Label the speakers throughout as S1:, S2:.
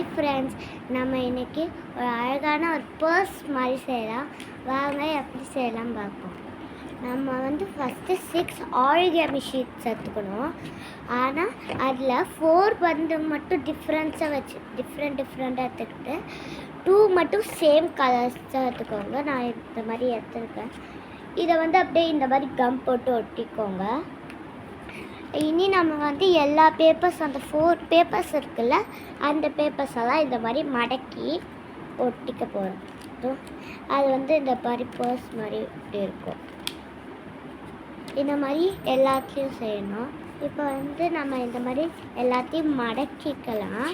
S1: Hi friends, நம்ம இன்றைக்கி ஒரு அழகான ஒரு பர்ஸ் மாதிரி செய்யலாம். வாங்க எப்படி செய்யலாம் பார்ப்போம். நம்ம வந்து ஃபஸ்ட்டு 6 ஆரிகேமி ஷீட்ஸ் எடுத்துக்கணும். ஆனால் அதில் 4 வந்து மட்டும் டிஃப்ரெண்ட்ஸாக வச்சு டிஃப்ரெண்ட்டாக எடுத்துக்கிட்டு 2 மட்டும் சேம் கலர்ஸாக எடுத்துக்கோங்க. நான் இந்த மாதிரி எடுத்துருக்கேன். இதை வந்து அப்படியே இந்த மாதிரி கம் போட்டு ஒட்டிக்கோங்க. இனி நம்ம வந்து எல்லா பேப்பர்ஸ், அந்த 4 பேப்பர்ஸ் இருக்குல்ல, அந்த பேப்பர்ஸ் எல்லாம் இந்த மாதிரி மடக்கி ஒட்டிக்க போகிறோம். அது வந்து இந்த மாதிரி பர்ஸ் மாதிரி இருக்கும். இந்த மாதிரி எல்லாத்தையும் செய்யணும். இப்போ வந்து நம்ம இந்த மாதிரி எல்லாத்தையும் மடக்கிக்கலாம்.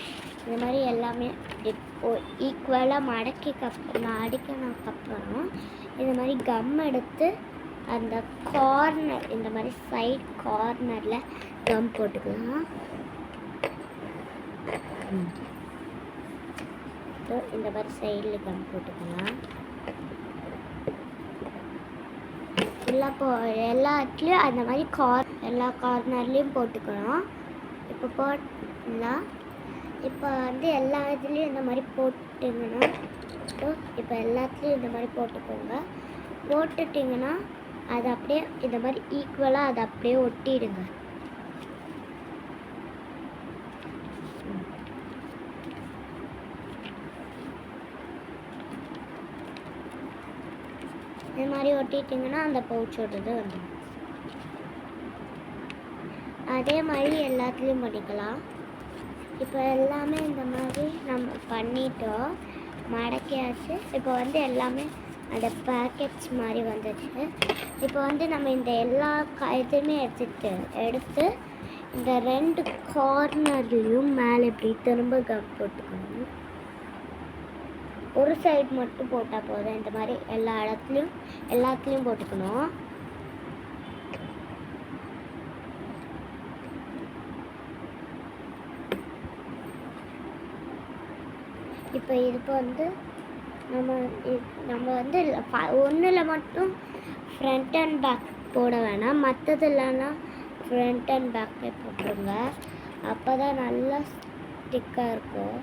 S1: இந்த மாதிரி எல்லாமே ஈக்குவலாக மடிக்கினதுக்கப்புறம் இந்த மாதிரி கம் எடுத்து அந்த கார்னர், இந்த மாதிரி சைட் கார்னரில் கம் போட்டுக்கலாம். இந்த மாதிரி சைடில் கம் போட்டுக்கலாம். எல்லா இடத்துலையும் அந்த மாதிரி எல்லா கார்னர்லேயும் போட்டுக்கணும். இப்போ போட்டுக்கலாம். இப்போ வந்து எல்லா இதுலேயும் இந்த மாதிரி போட்டுட்டிங்கன்னா, இப்போ எல்லாத்துலேயும் இந்த மாதிரி போட்டுட்டிங்கன்னா அது அப்படியே இந்த மாதிரி ஈக்குவலாக அதை அப்படியே ஒட்டிடுங்க. இந்த மாதிரி ஒட்டிட்டிங்கன்னா அந்த பவுச்சோடது வந்துடும். அதே மாதிரி எல்லாத்துலேயும் பண்ணிக்கலாம். இப்போ எல்லாமே இந்த மாதிரி நம்ம பண்ணிட்டோம், மடக்கியாச்சு. இப்போ வந்து எல்லாமே அந்த பேக்கெட்ஸ் மாதிரி வந்துச்சு. இப்போ வந்து நம்ம இந்த எல்லா இதுவுமே எடுத்து இந்த 2 கார்னர்லேயும் மேலே இப்படி திரும்ப கம் போட்டுக்கணும். ஒரு சைடு மட்டும் போட்டால் போதும். இந்த மாதிரி எல்லாத்துலேயும் போட்டுக்கணும். இப்போ இதுக்கு வந்து நம்ம வந்து ஒன்றில் மட்டும் ஃப்ரண்ட் அண்ட் பேக் போட வேணாம், மற்றதுலலாம் ஃப்ரண்ட் அண்ட் பேக்கே போட்டுருங்க. அப்போ தான் நல்லா ஸ்டிக்காக இருக்கும்.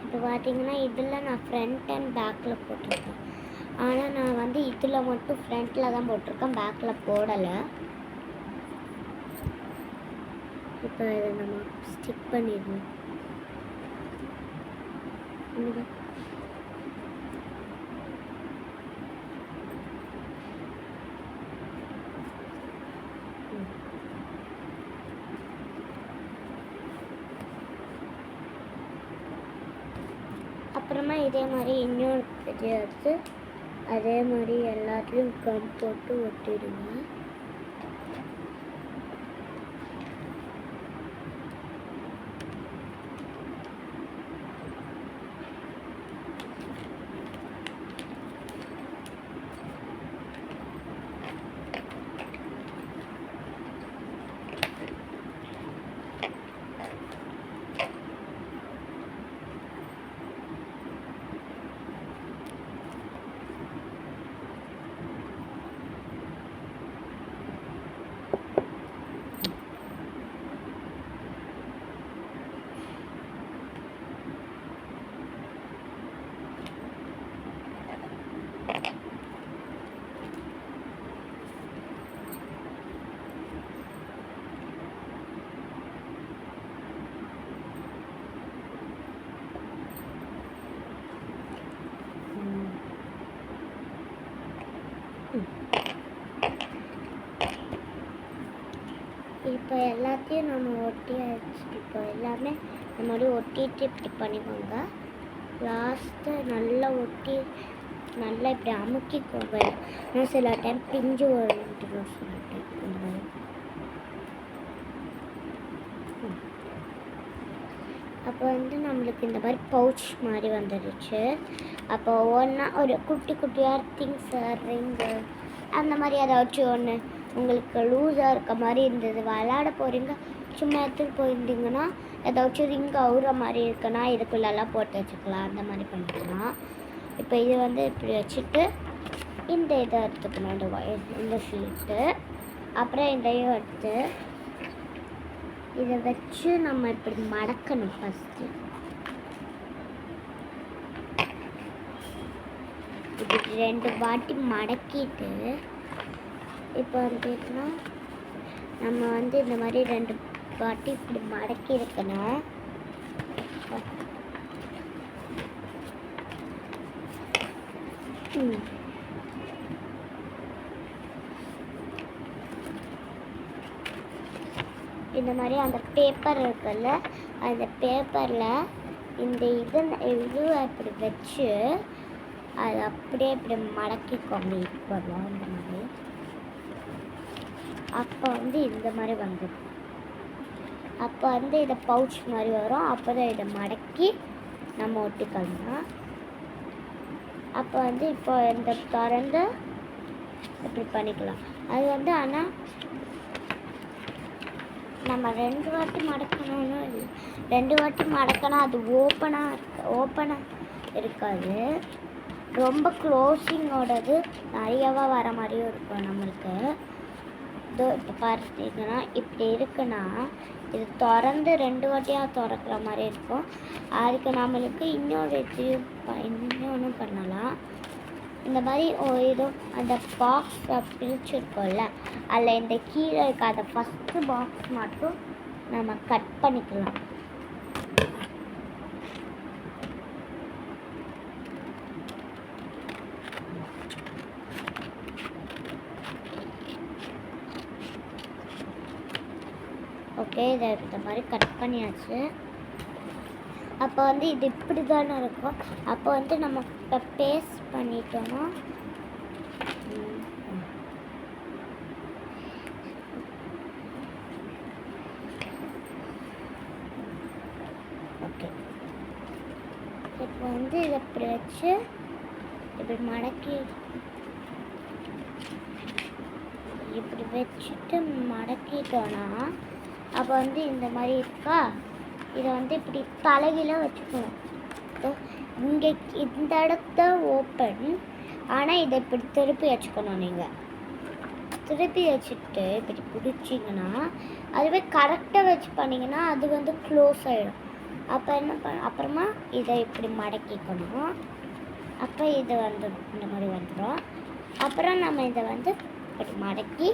S1: இப்போ பார்த்தீங்கன்னா இதில் நான் ஃப்ரண்ட் அண்ட் பேக்கில் போட்டிருக்கேன். ஆனால் நான் வந்து இதில் மட்டும் ஃப்ரண்ட்டில் தான் போட்டிருக்கேன், பேக்கில் போடலை. இப்போ இதை நம்ம ஸ்டிக் பண்ணிடணும். அப்புறமா இதே மாதிரி இன்னொரு எடுத்து அதே மாதிரி எல்லாத்துலேயும் கம் போட்டு ஒட்டிடுங்க. இப்போ எல்லாத்தையும் நம்ம ஒட்டியாச்சு. இப்போ எல்லாமே இந்த மாதிரி ஒட்டிட்டு இப்படி பண்ணிக்கோங்க. லாஸ்ட்டு நல்லா இப்படி அமுக்கிக்கோங்க. நான் சில டைம் பிஞ்சு வந்துடும் சொல்லிட்டு. அப்போ வந்து நம்மளுக்கு இந்த மாதிரி பவுச் மாதிரி வந்துடுச்சு. அப்போ ஒரு குட்டியாக திங்ஸு, ரிங்கு அந்த மாதிரி ஏதாச்சும் ஒன்று உங்களுக்கு லூஸாக இருக்க மாதிரி இருந்தது, விளாட போகிறீங்க, சும்மா எடுத்துகிட்டு போயிருந்தீங்கன்னா ஏதாச்சும் ரிங் அவுற மாதிரி இருக்குன்னா இதுக்குள்ளெல்லாம் போட்டு வச்சுக்கலாம். அந்த மாதிரி பண்ணிக்கலாம். இப்போ இது வந்து இப்படி வச்சுட்டு இந்த இதை எடுத்துக்கணும். இந்த ஷீட்டு அப்புறம் இதையும் எடுத்து இதை வச்சு நம்ம இப்படி மடக்கணும். ஃபஸ்ட்டு இப்படி 2 வாட்டி மடக்கிட்டு இப்போ வந்துட்டுனா நம்ம வந்து இந்த மாதிரி 2 வாட்டி இப்படி மடக்கி இருக்கணும். இந்த மாதிரி அந்த பேப்பர் இருக்குல்ல, அந்த பேப்பரில் இந்த இது இப்படி வச்சு அது அப்படியே இப்படி மடக்கிக்கோங்க. இப்போலாம் இந்த மாதிரி அப்போ வந்து இந்த மாதிரி வந்துடும். அப்போ வந்து இதை பவுச் மாதிரி வரும். அப்போ தான் இதை மடக்கி நம்ம ஒட்டிக்கலாம். அப்போ வந்து இப்போ இந்த திறந்து இப்படி பண்ணிக்கலாம். அது வந்து ஆனால் நம்ம 2 வாட்டி மடக்கணும்னு இல்லை, 2 வாட்டி மடக்கினா அது ஓப்பனாக இருக்காது. ரொம்ப க்ளோஸிங்கோடது நிறையவா வர மாதிரியும் இருக்கும் நம்மளுக்கு. இதோ இப்போ பார்த்தீங்கன்னா இப்படி இருக்குன்னா இது திறந்து 2 வாட்டியாக திறக்கிற மாதிரி இருக்கும். அதுக்கு நம்மளுக்கு இன்னொன்று பண்ணலாம். இந்த மாதிரி ஏதோ அந்த பாக்ஸ் பிரிச்சுருக்கோம்ல, அதில் இந்த கீழே இருக்க அந்த ஃபஸ்ட்டு பாக்ஸ் மட்டும் நம்ம கட் பண்ணிக்கலாம். ஓகே, இதை இந்த மாதிரி கட் பண்ணியாச்சு. அப்போ வந்து இது இப்படி தானே இருக்கும். அப்போ வந்து நம்ம இப்போ பேஸ்ட் பண்ணிட்டோம்னா ஓகே. இப்போ வந்து இதை இப்படி வச்சு இப்படி மடக்கி இப்படி வச்சுட்டு மடக்கிட்டோன்னா அப்போ வந்து இந்த மாதிரி இருக்கா, இதை வந்து இப்படி தலைகீழாக வச்சுக்கணும். இங்கே இந்த இடத்த ஓப்பன், ஆனால் இதை இப்படி திருப்பி வச்சுக்கணும். நீங்கள் திருப்பி வச்சுட்டு இப்படி பிடிச்சிங்கன்னா அதுவே கரெக்டாக வச்சு பண்ணிங்கன்னா அது வந்து க்ளோஸ் ஆகிடும். அப்போ என்ன அப்புறமா இதை இப்படி மடக்கிக்கணும். அப்போ இது வந்துடும், இந்த மாதிரி வந்துடும். அப்புறம் நம்ம இதை வந்து இப்படி மடக்கி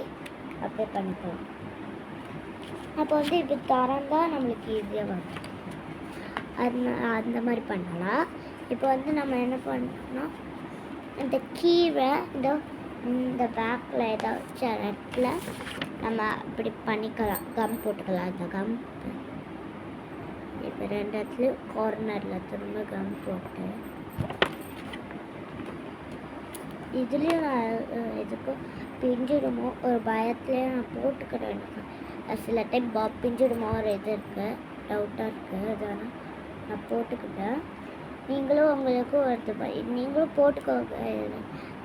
S1: அப்படியே பண்ணிக்கலாம். அப்போ வந்து இப்படி திறந்தால் நம்மளுக்கு ஈஸியாக வரும். அந்த மாதிரி பண்ணலாம். இப்போ வந்து நம்ம என்ன பண்ணோம், இந்த கீழே இந்த பேக்கில் ஏதாச்சும் இடத்துல நம்ம இப்படி பண்ணிக்கலாம், கம் போட்டுக்கலாம். அந்த கம் இப்போ 2 இடத்துலையும் கார்னரில் திரும்ப கம் போட்டு இதுலேயும் நான் எதுக்கும் பிஞ்சிடுமோ ஒரு பயத்துலேயே நான் போட்டுக்கிறேன். சில டைம் பிஞ்சிடுமோ ஒரு இது இருக்குது, டவுட்டாக இருக்குது. அதனால் நான் போட்டுக்கிட்டேன். நீங்களும் உங்களுக்கும் வருது, நீங்களும் போட்டுக்கோங்க.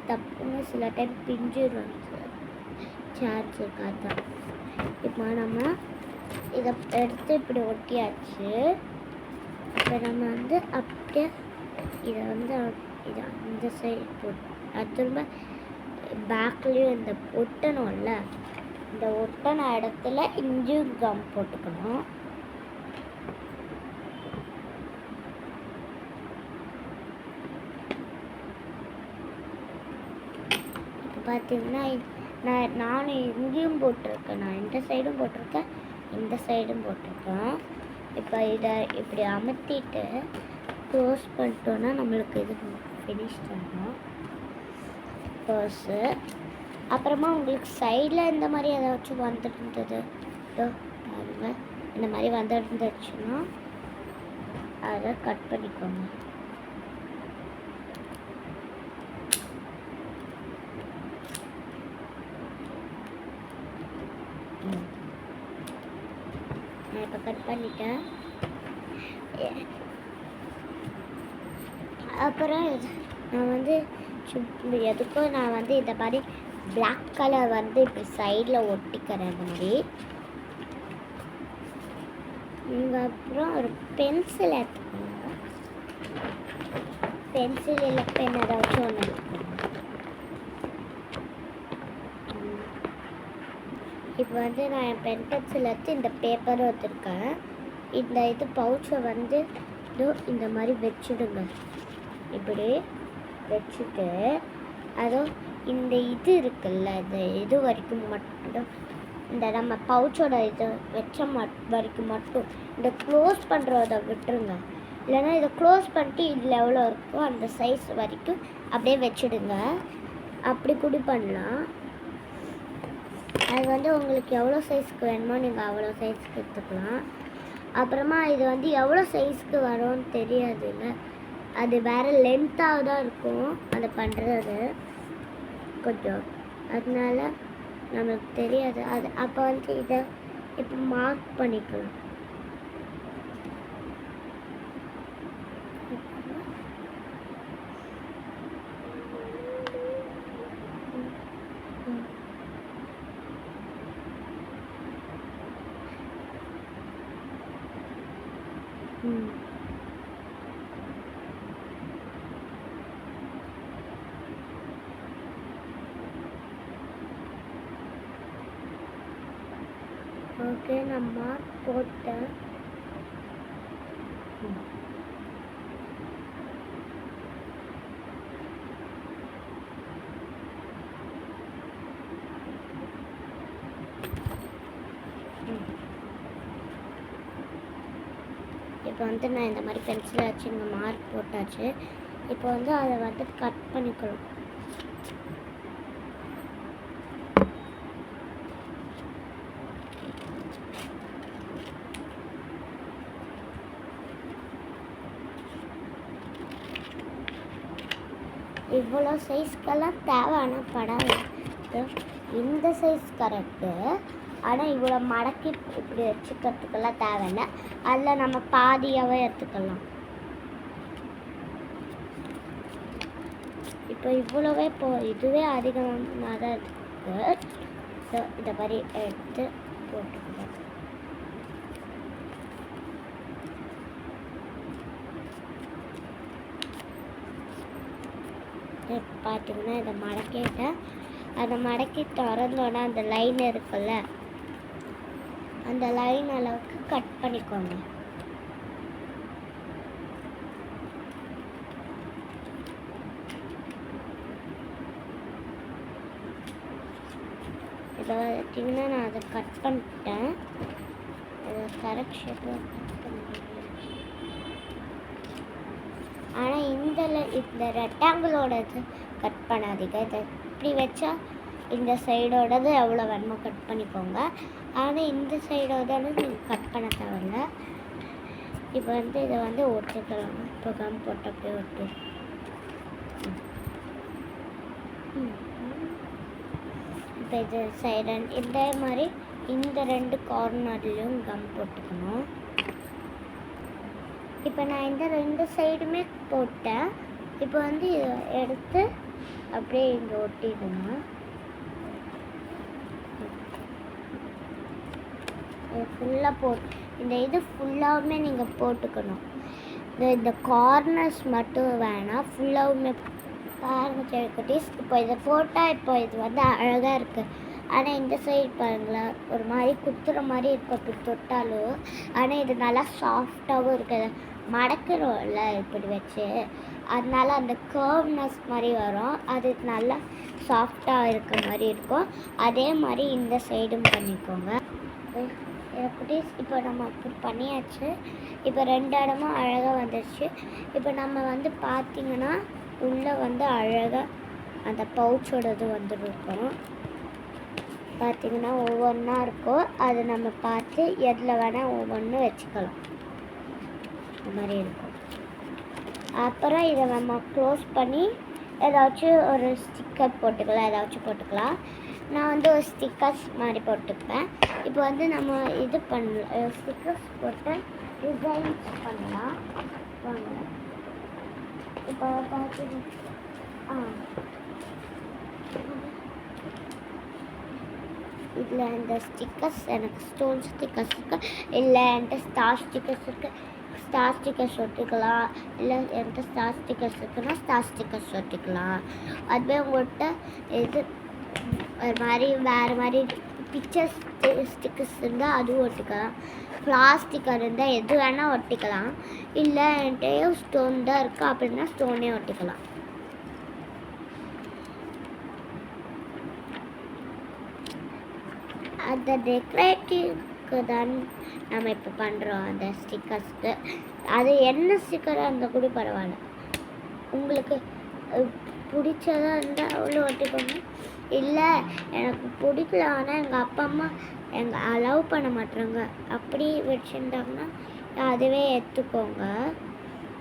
S1: தப்புன்னு சில டைம் பிஞ்சிடும் சார்ஜ் இருக்காது. இப்போ நம்ம இதை எடுத்து இப்படி ஒட்டியாச்சு. இப்போ நம்ம வந்து அப்படியே இதை வந்து இதை அந்த சைடு போட்டு அது திரும்ப பேக்லேயும் இந்த ஒட்டணும்ல, இந்த ஒட்டின இடத்துல இங்கேயும் கம் போட்டுக்கணும். இப்போ பார்த்தீங்கன்னா நானும் இங்கேயும் போட்டிருக்கேன், நான் இந்த சைடும் போட்டிருக்கேன், இந்த சைடும் போட்டிருக்கேன். இப்போ இதை இப்படி அமர்த்திட்டு க்ளோஸ் பண்ணிட்டோன்னா நம்மளுக்கு இது ஃபினிஷ் ஆகும் பர்ஸு. அப்புறமா உங்களுக்கு சைடில் இந்த மாதிரி ஏதாச்சும் வந்துட்டு இருந்தது பாருங்க, இந்த மாதிரி வந்துருந்துச்சுன்னா அதை கட் பண்ணிக்கோங்க. நான் இப்போ கட் பண்ணிட்டேன். அப்புறம் நான் வந்து எதுக்கும் நான் வந்து இந்த மாதிரி பிளாக் கலர் வந்து இப்படி சைடில் ஒட்டிக்கிறேன். இந்த மாதிரி நீங்கள் அப்புறம் ஒரு பென்சில் எடுத்துக்கோங்க. பென்சில் இல்லை பென் ஏதாச்சும் ஒன்று எடுத்துக்கோங்க. இப்போ வந்து நான் என் பென் பென்சில் எடுத்து இந்த பேப்பரும் வச்சுருக்கேன். இந்த இது பவுச்சை வந்து இந்த மாதிரி வச்சுடுங்க. இப்படி வச்சுட்டு அதுவும் இந்த இது இருக்குல்ல, இந்த இது வரைக்கும் மட்டும், இந்த நம்ம பவுச்சோட இது வச்ச வரைக்கும் மட்டும் இந்த க்ளோஸ் பண்ணுறத விட்டுருங்க. இல்லைன்னா இதை க்ளோஸ் பண்ணிட்டு இதில் எவ்வளோ இருக்கோ அந்த சைஸ் வரைக்கும் அப்படியே வச்சுடுங்க. அப்படி கூட பண்ணலாம். அது வந்து உங்களுக்கு எவ்வளோ சைஸ்க்கு வேணுமோ நீங்கள் அவ்வளோ சைஸ்க்கு எடுத்துக்கலாம். அப்புறமா இது வந்து எவ்வளோ சைஸ்க்கு வரும்னு தெரியாதுல்ல, அது வேறு லென்த்தாக தான் இருக்கும் அதை பண்ணுறது கொஞ்சம், அதனால நமக்கு தெரியாது. அது அப்போ வந்து இதை இப்போ மார்க் பண்ணிக்கலாம். ஓகே, நான் மார்க் போட்டேன். இப்போ வந்து நான் இந்த மாதிரி பென்சில் வச்சு இங்கே மார்க் போட்டாச்சு. இப்போ வந்து அதை வந்து கட் பண்ணிக்கலாம். இவ்வளோ சைஸ்க்கெல்லாம் தேவையான படம் இந்த சைஸ் கரெக்டு. ஆனால் இவ்வளோ மடக்கி இப்படி வச்சுக்கிறதுக்கெல்லாம் தேவையில்லை. அதில் நம்ம பாதியாகவே எடுத்துக்கலாம். இப்போ இவ்வளோவே இதுவே அதிகமாக தான் இருக்குது. இதை மாதிரி எடுத்து போட்டுக்கலாம். பார்த்தீங்கன்னா இதை மடக்கிட்டேன். அதை மடக்கி திறந்தோன்னா அந்த லைன் இருக்குல்ல, அந்த லைன் அளவுக்கு கட் பண்ணிக்கோங்க. இதை பார்த்தீங்கன்னா நான் அதை கட் பண்ணிட்டேன். கரெக்ட் ஷேப்பில் கட் பண்ணிட்டேன். ஆனால் இந்த ரெக்டாங்கிளோட இது கட் பண்ணாதீங்க. இதை இப்படி வச்சா இந்த சைடோடது எவ்வளோ வேணுமோ கட் பண்ணிக்கோங்க. ஆனால் இந்த சைடோட நீங்கள் கட் பண்ண தேவையில்ல. இப்போ வந்து இதை வந்து ஒட்டிக்கலாம். இப்போ கம் போட்டு அப்படியே ஒட்டி இப்போ இது சைடு இந்த மாதிரி இந்த 2 கார்னர்லேயும் கம் போட்டுக்கணும். இப்போ நான் இந்த 2 சைடுமே போட்டேன். இப்போ வந்து இதை எடுத்து அப்படியே இங்கே ஒட்டிடுங்க. ஃபுல்லாக இந்த இது ஃபுல்லாகவுமே நீங்கள் போட்டுக்கணும். இந்த கார்னர்ஸ் மட்டும் வேணாம், ஃபுல்லாகவுமே பாருங்கள் செடிக்குட்டீஸ். இப்போ இதை போட்டால் இப்போ இது வந்து அழகாக இருக்குது. ஆனால் இந்த சைடு பாருங்களேன், ஒரு மாதிரி குத்துற மாதிரி இருக்கும் அப்படி தொட்டாலும். ஆனால் இது நல்லா சாஃப்டாகவும் இருக்குது. மடக்கிறோம்ல இப்படி வச்சு, அதனால அந்த கர்வ்னஸ் மாதிரி வரும். அது நல்லா சாஃப்டாக இருக்க மாதிரி இருக்கும். அதே மாதிரி இந்த சைடும் பண்ணிக்கோங்க குட்டீஸ். இப்போ நம்ம அப்படி பண்ணியாச்சு. இப்போ 2 இடமும் அழகாக வந்துடுச்சு. இப்போ நம்ம வந்து பார்த்திங்கன்னா உள்ளே வந்து அழகாக அந்த பவுச்சோடது வந்துருக்கும். பார்த்திங்கன்னா ஒவ்வொன்றா இருக்கும். அது நம்ம பார்த்து எதில் வேணால் ஒவ்வொன்றும் வச்சுக்கலாம். இந்த மாதிரி இருக்கும். அப்புறம் இதை நம்ம க்ளோஸ் பண்ணி ஏதாச்சும் ஒரு ஸ்டிக்கர் போட்டுக்கலாம், ஏதாச்சும் போட்டுக்கலாம். நான் வந்து ஒரு ஸ்டிக்கர்ஸ் மாதிரி போட்டுப்பேன். இப்போ வந்து நம்ம இது பண்ணலாம், ஸ்டிக்கர்ஸ் போட்டு டிசைன்ஸ் பண்ணலாம். வாங்க இப்போ பார்த்து இதில் இந்த ஸ்டிக்கர்ஸ் எனக்கு ஸ்டோன் ஸ்டிக்கர்ஸ் இருக்குது, இல்லை என்கிட்ட ஸ்டார் ஸ்டிக்கர்ஸ் இருக்குது. ஸ்டார் ஸ்டிக்கர்ஸ் ஒட்டிக்கலாம். இல்லை என்கிட்ட ஸ்டார் ஸ்டிக்கர்ஸ் இருக்குன்னா ஸ்டார் ஸ்டிக்கர்ஸ் ஒட்டிக்கலாம். அதுவே உங்கள்கிட்ட இது ஒரு மாதிரி வேறு மாதிரி பிக்சர் ஸ்டிக்கர்ஸ் இருந்தால் அதுவும் ஒட்டிக்கலாம், பிளாஸ்டிக் இருந்தால் எது வேணால் ஒட்டிக்கலாம், இல்லை என்கிட்டயே ஸ்டோன் தான் இருக்குது அப்படின்னா ஸ்டோனே ஒட்டிக்கலாம். அந்த டெக்கரேட்டிவ்க்கு தான் நம்ம இப்போ பண்ணுறோம். அந்த ஸ்டிக்கர்ஸ்க்கு அது என்ன ஸ்டிக்கராக இருந்தால் கூட பரவாயில்ல, உங்களுக்கு பிடிச்சதாக இருந்தால் அவ்வளோ ஒட்டிக்கோங்க. இல்லை எனக்கு பிடிக்கல, ஆனால் எங்கள் அப்பா அம்மா அலோவ் பண்ண மாட்டாங்க அப்படி வச்சுருந்தாங்கன்னா அதுவே எடுத்துக்கோங்க.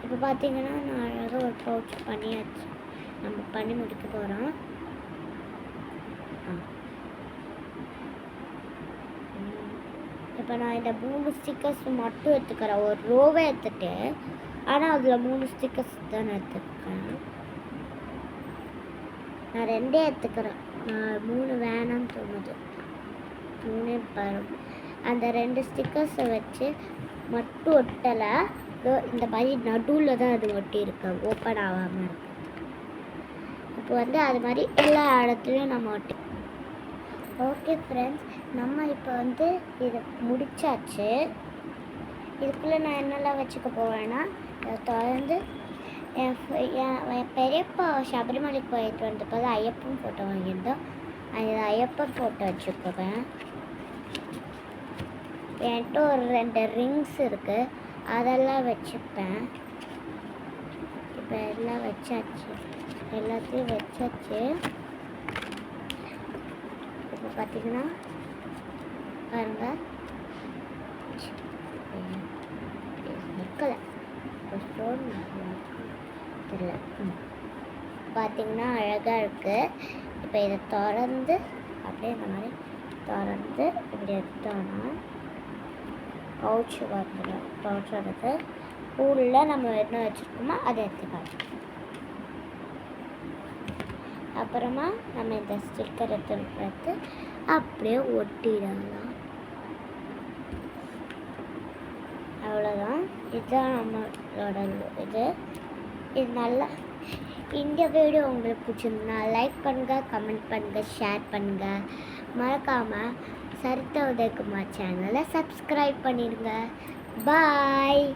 S1: இப்போ பார்த்தீங்கன்னா நான் அழகாக ஒரு பவுச் பண்ணியாச்சு, நம்ம பண்ணி முடிக்க போகிறோம். இப்போ நான் இந்த 3 ஸ்டிக்கர்ஸ் மட்டும் எடுத்துக்கிறேன், ஒரு ரோவை எடுத்துட்டு, ஆனால் அதில் 3 ஸ்டிக்கர்ஸ் தான் எடுத்துக்கிறேன். நான் 2 எடுத்துக்கிறேன், நான் 3 வேணாம்னு தோணுது. 3 பரும் அந்த 2 ஸ்டிக்கர்ஸை வச்சு மட்டும் ஒட்டலை, இந்த மாதிரி நடுவில் தான் அது ஒட்டி இருக்கு, ஓப்பன் ஆகாமல் இருக்கு. இப்போ வந்து அது மாதிரி எல்லா இடத்துலையும் நம்ம ஒட்டி. ஓகே ஃப்ரெண்ட்ஸ், நம்ம இப்போ வந்து இதை முடிச்சாச்சு. இதுக்குள்ளே நான் என்னெல்லாம் வச்சுக்க போவேன்னா, இதை தொடர்ந்து என் பெரியப்பா சபரிமலைக்கு போயிட்டு வந்தபோது ஐயப்பன் ஃபோட்டோ வாங்கியிருந்தோம், அந்த ஐயப்பன் ஃபோட்டோ வச்சுக்குவேன். என்கிட்ட ஒரு 2 ரிங்ஸ் இருக்குது, அதெல்லாம் வச்சுப்பேன். இப்போ எல்லாம் வச்சாச்சு, எல்லாத்தையும் வச்சாச்சு. இப்போ பார்த்தீங்கன்னா பாருங்கள், நிற்கலை ஸ்டோன் தெரியல. பார்த்தீங்கன்னா அழகாக இருக்குது. இப்போ இதை திறந்து அப்படியே இந்த மாதிரி திறந்து இப்படி எடுத்தோன்னா பவுச்சு வந்துடும். பவுச் வருது, பூலில் நம்ம என்ன வச்சுருக்கோமோ அதை எடுத்துக்கலாம். அப்புறமா நம்ம இந்த ஸ்டிக்கர் எடுத்து அப்படியே ஒட்டிடலாம். அவ்வளோதான், இதுதான் நம்மளோட இது நல்லா. இந்த வீடியோ உங்களுக்கு பிடிச்சிருந்தா லைக் பண்ணுங்கள், கமெண்ட் பண்ணுங்கள், ஷேர் பண்ணுங்கள். மறக்காமல் சரிதா உதயகுமார் சேனலை சப்ஸ்கிரைப் பண்ணிடுங்க. பாய்.